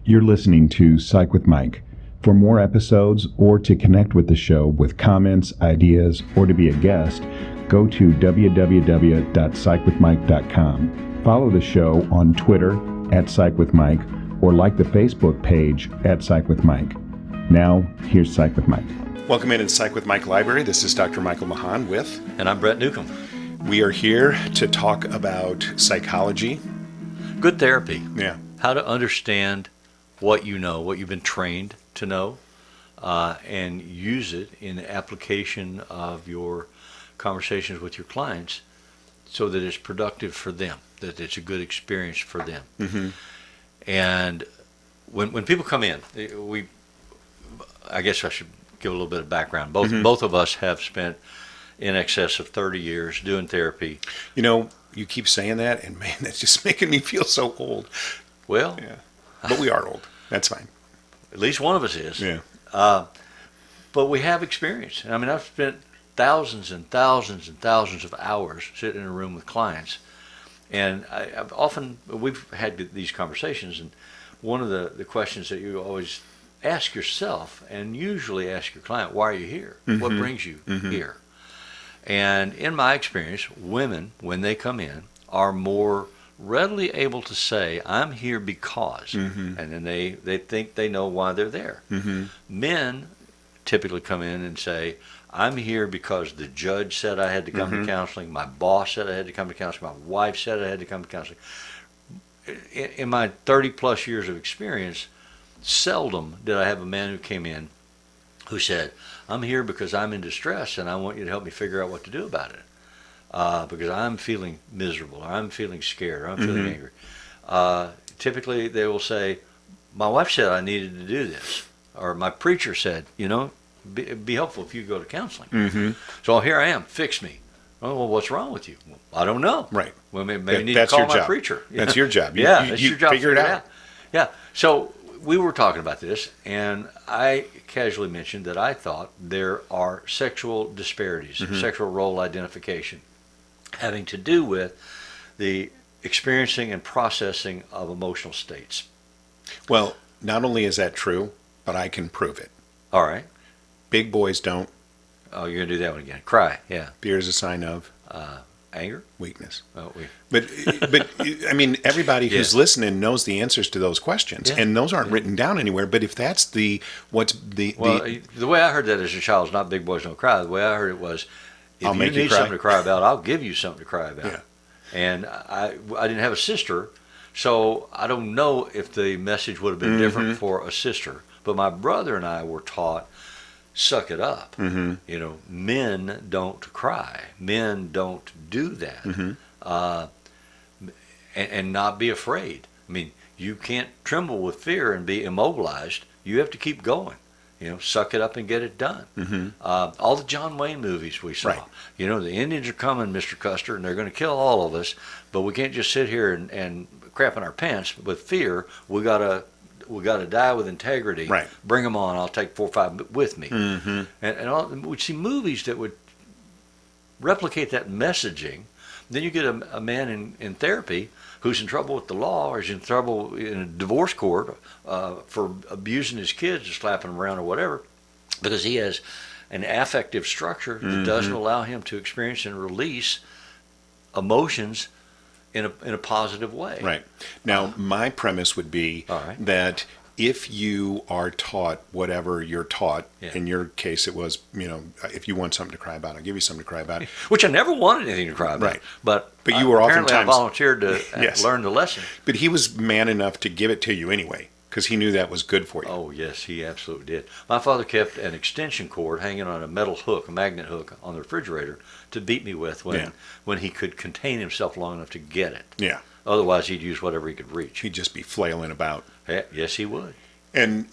You're listening to Psych with Mike. For more episodes or to connect with the show with comments, ideas, or to be a guest, go to www.psychwithmike.com. Follow the show on Twitter @PsychWithMike or like the Facebook page @PsychWithMike. Now, here's Psych with Mike. Welcome in Psych with Mike Library. This is Dr. Michael Mahan with... And I'm Brett Newcomb. We are here to talk about psychology. Good therapy. Yeah. How to understand what you know, what you've been trained to know, and use it in the application of your conversations with your clients so that it's productive for them, that it's a good experience for them. Mm-hmm. And when people come in, I guess I should give a little bit of background. Both of us have spent in excess of 30 years doing therapy. You know, you keep saying that, and man, that's just making me feel so old. Well, yeah. But we are old. That's fine. At least one of us is. Yeah. But we have experience. I mean, I've spent thousands and thousands and thousands of hours sitting in a room with clients. And we've had these conversations, and one of the questions that you always ask yourself, and usually ask your client, why are you here? Mm-hmm. What brings you here? And in my experience, women, when they come in, are more readily able to say, I'm here because, and then they think they know why they're there. Mm-hmm. Men typically come in and say, I'm here because the judge said I had to come to counseling, my boss said I had to come to counseling, my wife said I had to come to counseling. In my 30 plus years of experience, seldom did I have a man who came in who said, I'm here because I'm in distress and I want you to help me figure out what to do about it. Because I'm feeling miserable, or I'm feeling scared, or I'm feeling angry. Typically, they will say, my wife said I needed to do this, or my preacher said, it'd be helpful if you go to counseling. Mm-hmm. So here I am, fix me. Oh, well, what's wrong with you? Well, I don't know. Right. Well, maybe you need to call my preacher. That's your job. That's your job. Figure it out. Yeah. So we were talking about this, and I casually mentioned that I thought there are sexual disparities, sexual role identification, having to do with the experiencing and processing of emotional states. Well, not only is that true, but I can prove it. All right. Big boys don't. Oh, you're going to do that one again. Cry, yeah. Fear is a sign of anger? Weakness. Oh, But I mean, everybody who's listening knows the answers to those questions, and those aren't written down anywhere. But if that's the way I heard that as a child is not big boys don't cry. The way I heard it was, if you need something to cry about, I'll give you something to cry about. Yeah. And I didn't have a sister, so I don't know if the message would have been different for a sister. But my brother and I were taught, suck it up. Men don't cry. Men don't do that. And not be afraid. I mean, you can't tremble with fear and be immobilized. You have to keep going. Suck it up and get it done. All the John Wayne movies we saw. Right. The Indians are coming, Mr. Custer, and they're going to kill all of us. But we can't just sit here and crap in our pants with fear. We gotta die with integrity. Right. Bring them on. I'll take 4 or 5 with me. And we'd see movies that would replicate that messaging. Then you get a man in therapy who's in trouble with the law, or is in trouble in a divorce court for abusing his kids or slapping them around or whatever, because he has an affective structure that doesn't allow him to experience and release emotions in a positive way. Right. Now, my premise would be that if you are taught whatever you're taught, in your case it was, if you want something to cry about, I'll give you something to cry about. Which I never wanted anything to cry about. Right. But you were apparently oftentimes... I volunteered to learn the lesson. But he was man enough to give it to you anyway, because he knew that was good for you. Oh, yes, he absolutely did. My father kept an extension cord hanging on a metal hook, a magnet hook, on the refrigerator to beat me with when he could contain himself long enough to get it. Yeah. Otherwise, he'd use whatever he could reach. He'd just be flailing about. Yes, he would. And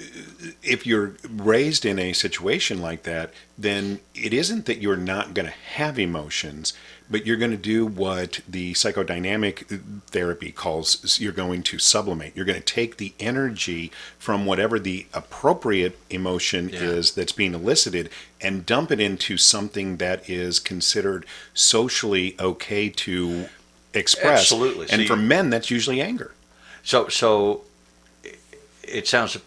if you're raised in a situation like that, then it isn't that you're not going to have emotions, but you're going to do what the psychodynamic therapy calls, you're going to sublimate. You're going to take the energy from whatever the appropriate emotion is that's being elicited and dump it into something that is considered socially okay to express. Absolutely. And for men, that's usually anger. So it sounds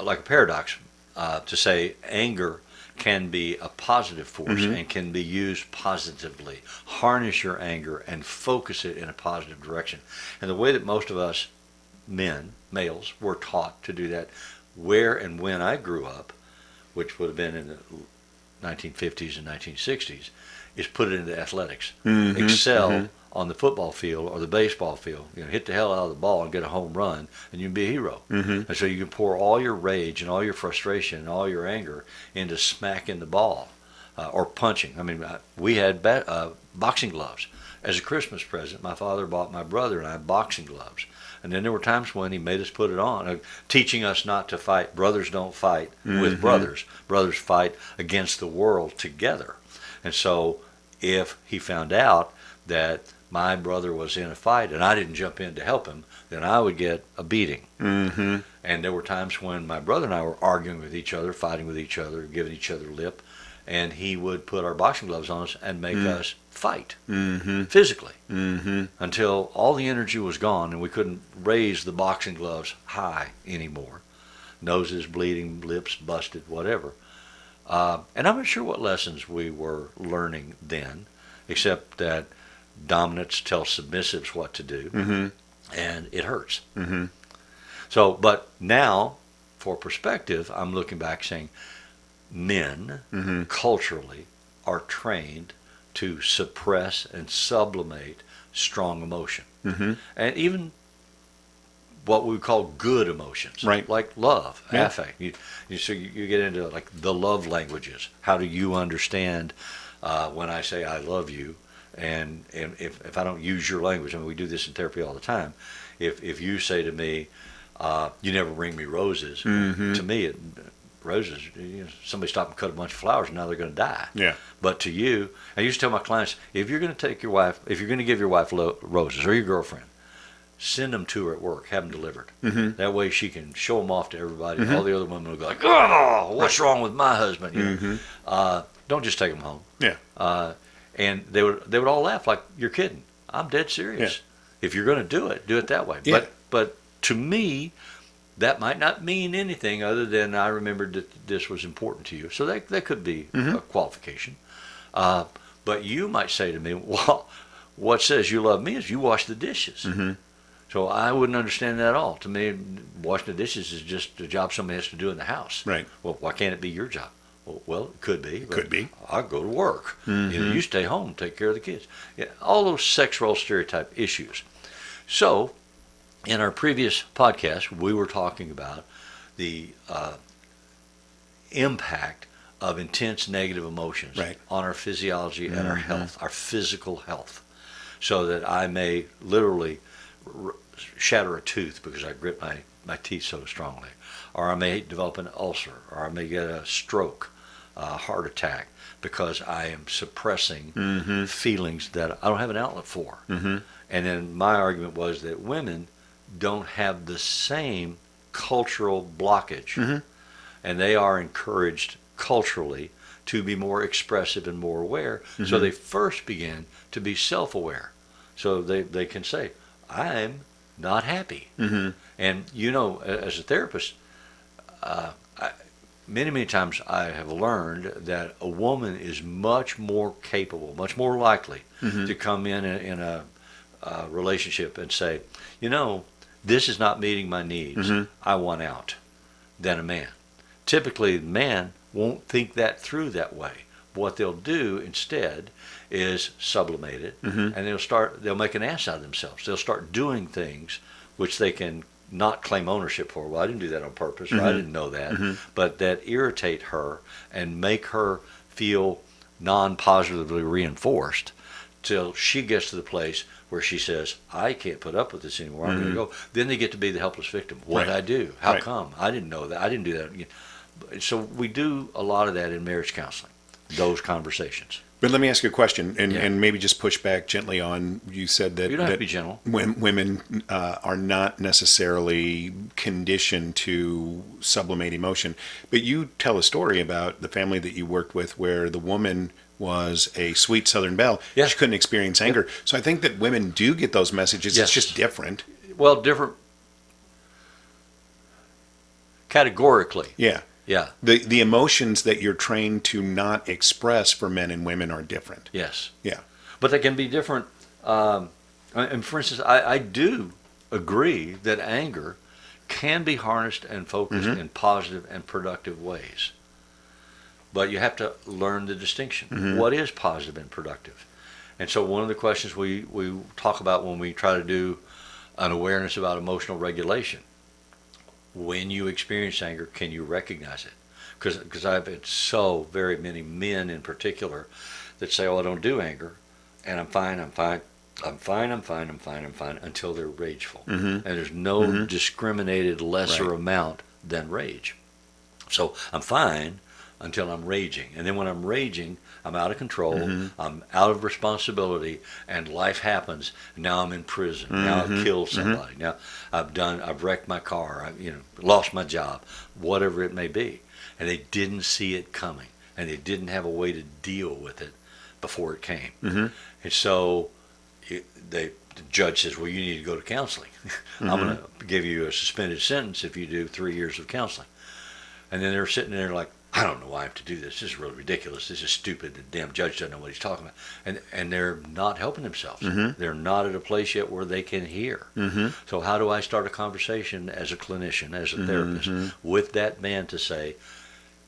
like a paradox to say anger can be a positive force and can be used positively. Harness your anger and focus it in a positive direction. And the way that most of us males, were taught to do that, where and when I grew up, which would have been in the 1950s and 1960s, is put it into athletics. Excel on the football field or the baseball field. Hit the hell out of the ball and get a home run, and you can be a hero. And so you can pour all your rage and all your frustration and all your anger into smacking the ball or punching. I mean, we had boxing gloves. As a Christmas present, my father bought my brother and I boxing gloves. And then there were times when he made us put it on, teaching us not to fight. Brothers don't fight with brothers. Brothers fight against the world together. And so if he found out that my brother was in a fight and I didn't jump in to help him, then I would get a beating. And there were times when my brother and I were arguing with each other, fighting with each other, giving each other lip, and he would put our boxing gloves on us and make us fight physically until all the energy was gone and we couldn't raise the boxing gloves high anymore. Noses bleeding, lips busted, whatever. And I'm not sure what lessons we were learning then, except that dominants tell submissives what to do, and it hurts. So, but now, for perspective, I'm looking back saying, men culturally are trained to suppress and sublimate strong emotion. And even what we call good emotions, right? Like love, affect. So you get into like the love languages. How do you understand when I say I love you? And if I don't use your language, I mean, we do this in therapy all the time. If you say to me, you never bring me roses, to me, roses, somebody stopped and cut a bunch of flowers and now they're going to die. Yeah. But to you, I used to tell my clients, if you're going to take your wife, if you're going to give your wife roses or your girlfriend, send them to her at work, have them delivered. That way she can show them off to everybody. All the other women will go like, oh, what's wrong with my husband? Don't just take them home. Yeah. And they would all laugh like, you're kidding. I'm dead serious. Yeah. If you're going to do it that way. Yeah. But to me, that might not mean anything other than I remembered that this was important to you. So that could be a qualification. But you might say to me, well, what says you love me is you wash the dishes. So I wouldn't understand that at all. To me, washing the dishes is just a job somebody has to do in the house. Right. Well, why can't it be your job? Well, it could be. Could be. I'll go to work. You stay home, take care of the kids. Yeah, all those sex role stereotype issues. So, in our previous podcast, we were talking about the impact of intense negative emotions on our physiology and our health, our physical health, so that I may literally shatter a tooth because I grit my teeth so strongly, or I may develop an ulcer, or I may get a stroke, a heart attack, because I am suppressing feelings that I don't have an outlet for. And then my argument was that women don't have the same cultural blockage, and they are encouraged culturally to be more expressive and more aware. So they first begin to be self-aware. So they can say, I'm not happy. And as a therapist, many times I have learned that a woman is much more capable, much more likely to come in a relationship and say, this is not meeting my needs. I want out, than a man. Typically, the man won't think that through that way. What they'll do instead is sublimate it, and they'll make an ass out of themselves. They'll start doing things which they can not claim ownership for. Well, I didn't do that on purpose, or I didn't know that, but that irritate her and make her feel non-positively reinforced till she gets to the place where she says, I can't put up with this anymore. I'm going to go. Then they get to be the helpless victim. What did I do? How come? I didn't know that. I didn't do that. So we do a lot of that in marriage counseling, those conversations. But let me ask you a question, and maybe just push back gently on, you said that, you don't have to be gentle. Women are not necessarily conditioned to sublimate emotion. But you tell a story about the family that you worked with where the woman was a sweet Southern belle. She couldn't experience anger. So I think that women do get those messages. It's just different. Well, different. categorically. Yeah. Yeah. The emotions that you're trained to not express for men and women are different. Yes. Yeah. But they can be different. And for instance, I do agree that anger can be harnessed and focused in positive and productive ways. But you have to learn the distinction. What is positive and productive? And so one of the questions we talk about when we try to do an awareness about emotional regulation, when you experience anger, can you recognize it? Because I've had so very many men in particular that say, oh, I don't do anger, and I'm fine, until they're rageful. And there's no discriminated lesser amount than rage. So I'm fine until I'm raging. And then when I'm raging, I'm out of control, I'm out of responsibility, and life happens. Now I'm in prison. Now I've killed somebody. Now I've wrecked my car. I've lost my job, whatever it may be. And they didn't see it coming, and they didn't have a way to deal with it before it came. And so the judge says, well, you need to go to counseling. I'm going to give you a suspended sentence if you do 3 years of counseling. And then they're sitting there like, I don't know why I have to do this. This is really ridiculous. This is stupid. The damn judge doesn't know what he's talking about. And they're not helping themselves. They're not at a place yet where they can hear. So how do I start a conversation as a clinician, as a therapist, with that man to say,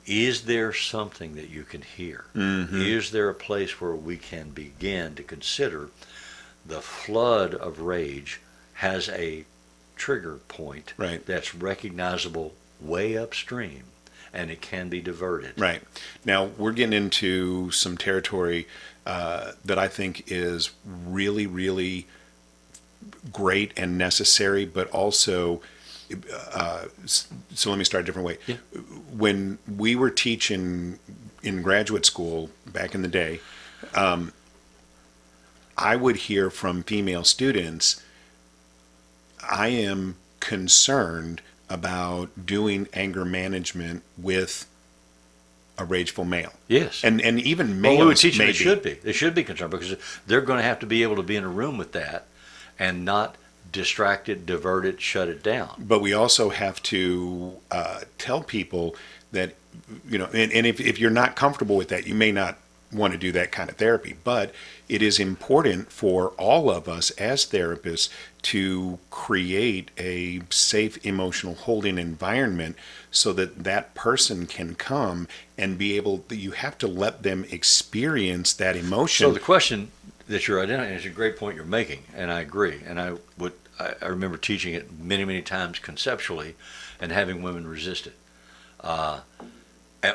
is there something that you can hear? Is there a place where we can begin to consider the flood of rage has a trigger point that's recognizable way upstream, and it can be diverted. Right. Now, we're getting into some territory that I think is really, really great and necessary, but also, so let me start a different way. Yeah. When we were teaching in graduate school back in the day, I would hear from female students, I am concerned about doing anger management with a rageful male. Yes. And even males we would teach them maybe. They should be concerned, because they're going to have to be able to be in a room with that and not distract it, divert it, shut it down. But we also have to tell people that, and if you're not comfortable with that, you may not want to do that kind of therapy. But it is important for all of us as therapists to create a safe emotional holding environment so that that person can come and be able, you have to let them experience that emotion. So the question that you're identifying is a great point you're making, and I agree. And I remember teaching it many, many times conceptually and having women resist it.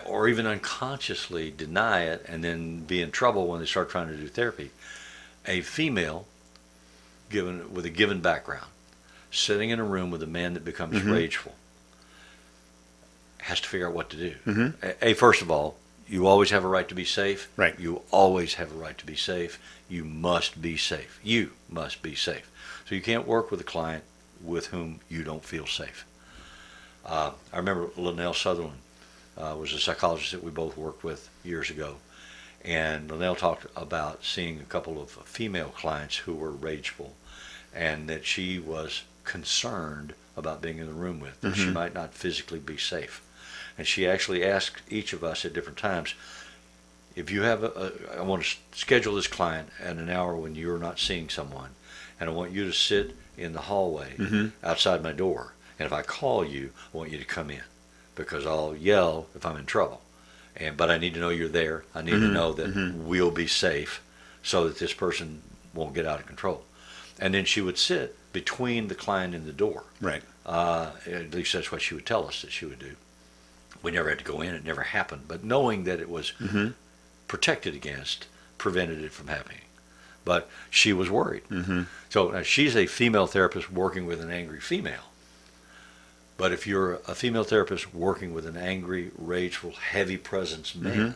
Or even unconsciously deny it and then be in trouble when they start trying to do therapy. A female with a given background, sitting in a room with a man that becomes rageful, has to figure out what to do. First of all, you always have a right to be safe. Right. You always have a right to be safe. You must be safe. You must be safe. So you can't work with a client with whom you don't feel safe. I remember Linnell Sutherland was a psychologist that we both worked with years ago. And Linnell talked about seeing a couple of female clients who were rageful, and that she was concerned about being in the room with, that she might not physically be safe. And she actually asked each of us at different times, if you have I want to schedule this client at an hour when you're not seeing someone, and I want you to sit in the hallway outside my door. And if I call you, I want you to come in, because I'll yell if I'm in trouble. But I need to know you're there. I need to know that we'll be safe so that this person won't get out of control. And then she would sit between the client and the door. Right. At least that's what she would tell us that she would do. We never had to go in. It never happened. But knowing that it was protected against prevented it from happening. But she was worried. So she's a female therapist working with an angry female. But if you're a female therapist working with an angry, rageful, heavy presence man,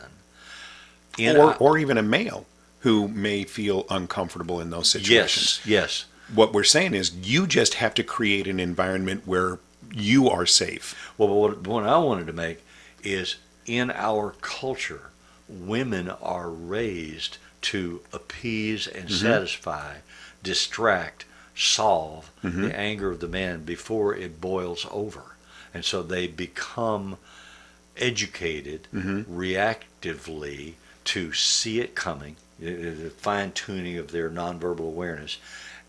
or even a male who may feel uncomfortable in those situations. Yes. What we're saying is you just have to create an environment where you are safe. Well, what I wanted to make is, in our culture, women are raised to appease and satisfy, distract, solve the anger of the man before it boils over. And so they become educated reactively to see it coming, the fine-tuning of their nonverbal awareness,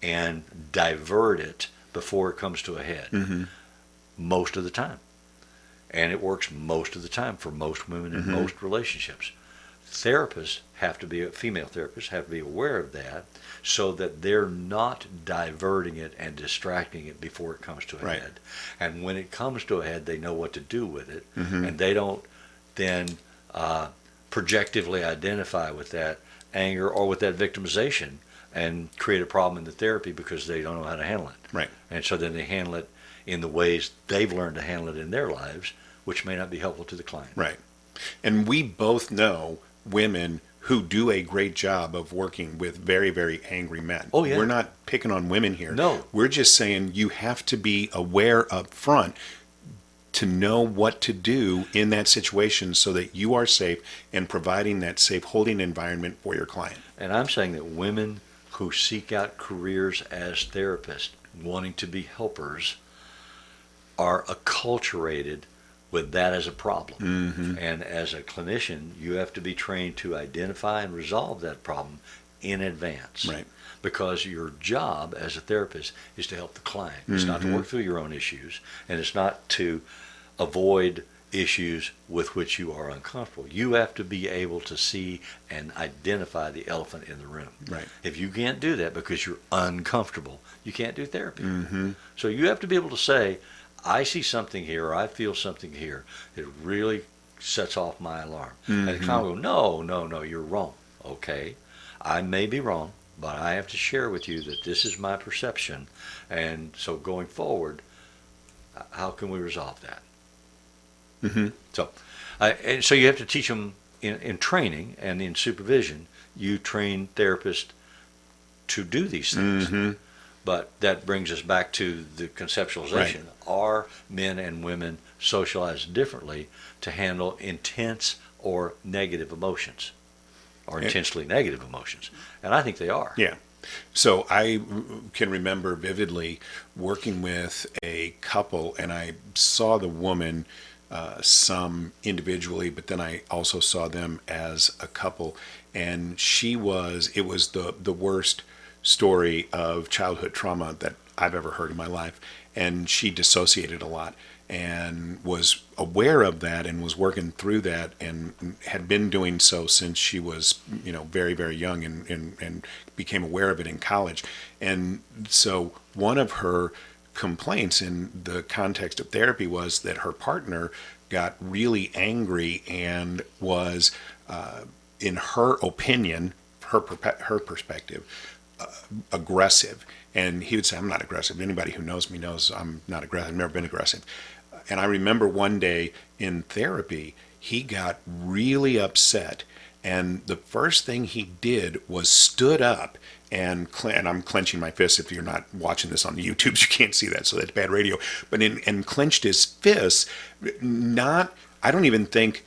and divert it before it comes to a head most of the time. And it works most of the time for most women in most relationships. Therapists have to be, female therapists have to be aware of that so that they're not diverting it and distracting it before it comes to a Right. head. And when it comes to a head, they know what to do with it, and they don't then projectively identify with that anger or with that victimization and create a problem in the therapy because they don't know how to handle it. Right. And so then they handle it in the ways they've learned to handle it in their lives, which may not be helpful to the client. Right. And we both know women who do a great job of working with very, very angry men. Oh, yeah. We're not picking on women here. No. We're just saying you have to be aware up front to know what to do in that situation so that you are safe and providing that safe holding environment for your client. And I'm saying that women who seek out careers as therapists, wanting to be helpers, are acculturated with that as a problem. And as a clinician, you have to be trained to identify and resolve that problem in advance. Right. Because your job as a therapist is to help the client. It's not to work through your own issues, and it's not to avoid issues with which you are uncomfortable. You have to be able to see and identify the elephant in the room. Right. If you can't do that because you're uncomfortable, you can't do therapy. So you have to be able to say, I see something here, or I feel something here that really sets off my alarm. And the client will go, no, you're wrong. Okay, I may be wrong, but I have to share with you that this is my perception. And so going forward, how can we resolve that? So, and so you have to teach them in training and in supervision. You train therapists to do these things. But that brings us back to the conceptualization. Right. Are men and women socialized differently to handle intense or negative emotions, or intensely negative emotions? And I think they are. Yeah. So I can remember vividly working with a couple, and I saw the woman some individually, but then I also saw them as a couple, and it was the worst story of childhood trauma that I've ever heard in my life. And she dissociated a lot and was aware of that and was working through that and had been doing so since she was, very, very young and became aware of it in college. And so one of her complaints in the context of therapy was that her partner got really angry and was, in her opinion, her perspective, aggressive. And he would say, I'm not aggressive. Anybody who knows me knows I'm not aggressive. I've never been aggressive. And I remember one day in therapy, he got really upset. And the first thing he did was stood up and I'm clenching my fists. If you're not watching this on the YouTubes, you can't see that, so that's bad radio. But and clenched his fists, I don't even think,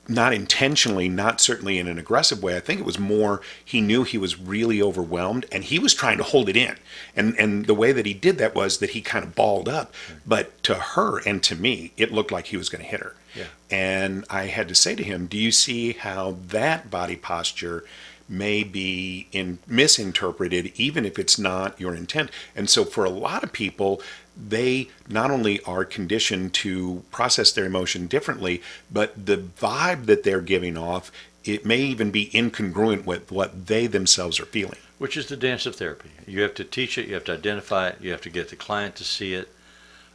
not intentionally, not certainly in an aggressive way. I think it was more he knew he was really overwhelmed and he was trying to hold it in. And the way that he did that was that he kind of balled up. But to her and to me, it looked like he was going to hit her. Yeah. And I had to say to him, do you see how that body posture may be misinterpreted, even if it's not your intent? And so for a lot of people, they not only are conditioned to process their emotion differently, but the vibe that they're giving off, it may even be incongruent with what they themselves are feeling. Which is the dance of therapy. You have to teach it, you have to identify it, you have to get the client to see it,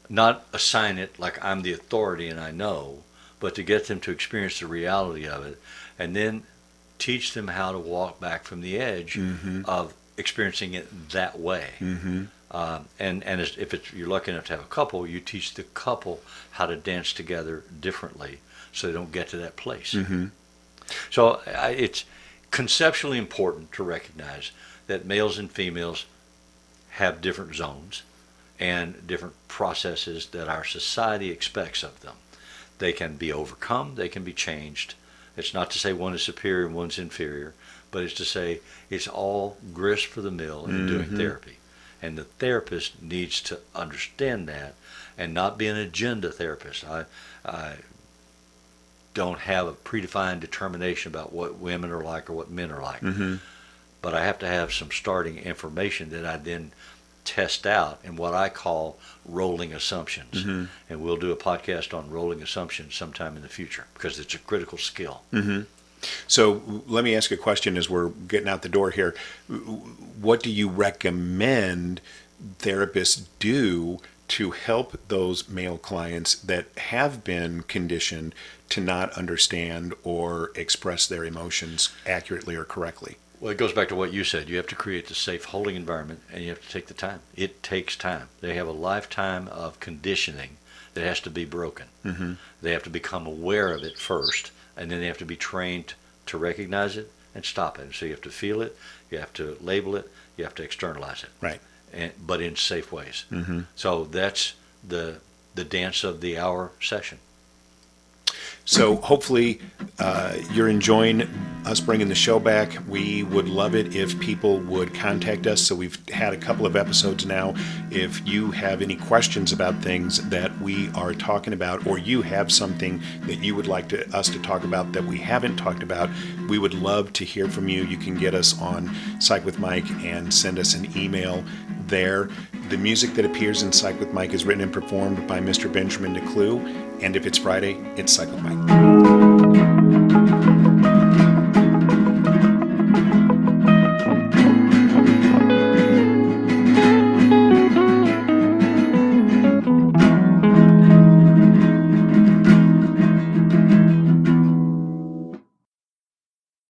not assign it like I'm the authority and I know, but to get them to experience the reality of it, and then teach them how to walk back from the edge of experiencing it that way. If you're lucky enough to have a couple, you teach the couple how to dance together differently so they don't get to that place. So it's conceptually important to recognize that males and females have different zones and different processes that our society expects of them. They can be overcome, they can be changed. It's not to say one is superior and one's inferior, but it's to say it's all grist for the mill in doing therapy. And the therapist needs to understand that and not be an agenda therapist. I don't have a predefined determination about what women are like or what men are like. But I have to have some starting information that I then test out in what I call rolling assumptions. And we'll do a podcast on rolling assumptions sometime in the future because it's a critical skill. So let me ask a question as we're getting out the door here. What do you recommend therapists do to help those male clients that have been conditioned to not understand or express their emotions accurately or correctly? Well, it goes back to what you said. You have to create the safe holding environment, and you have to take the time. It takes time. They have a lifetime of conditioning that has to be broken. They have to become aware of it first, and then they have to be trained to recognize it and stop it. And so you have to feel it, you have to label it, you have to externalize it. Right. But in safe ways. So that's the dance of the hour session. So hopefully you're enjoying us bringing the show back. We would love it if people would contact us. So we've had a couple of episodes now. If you have any questions about things that we are talking about, or you have something that you would like us to talk about that we haven't talked about, we would love to hear from you. You can get us on Psych with Mike and send us an email there. The music that appears in Psych with Mike is written and performed by Mr. Benjamin DeClue. And if it's Friday, it's Psych with Mike.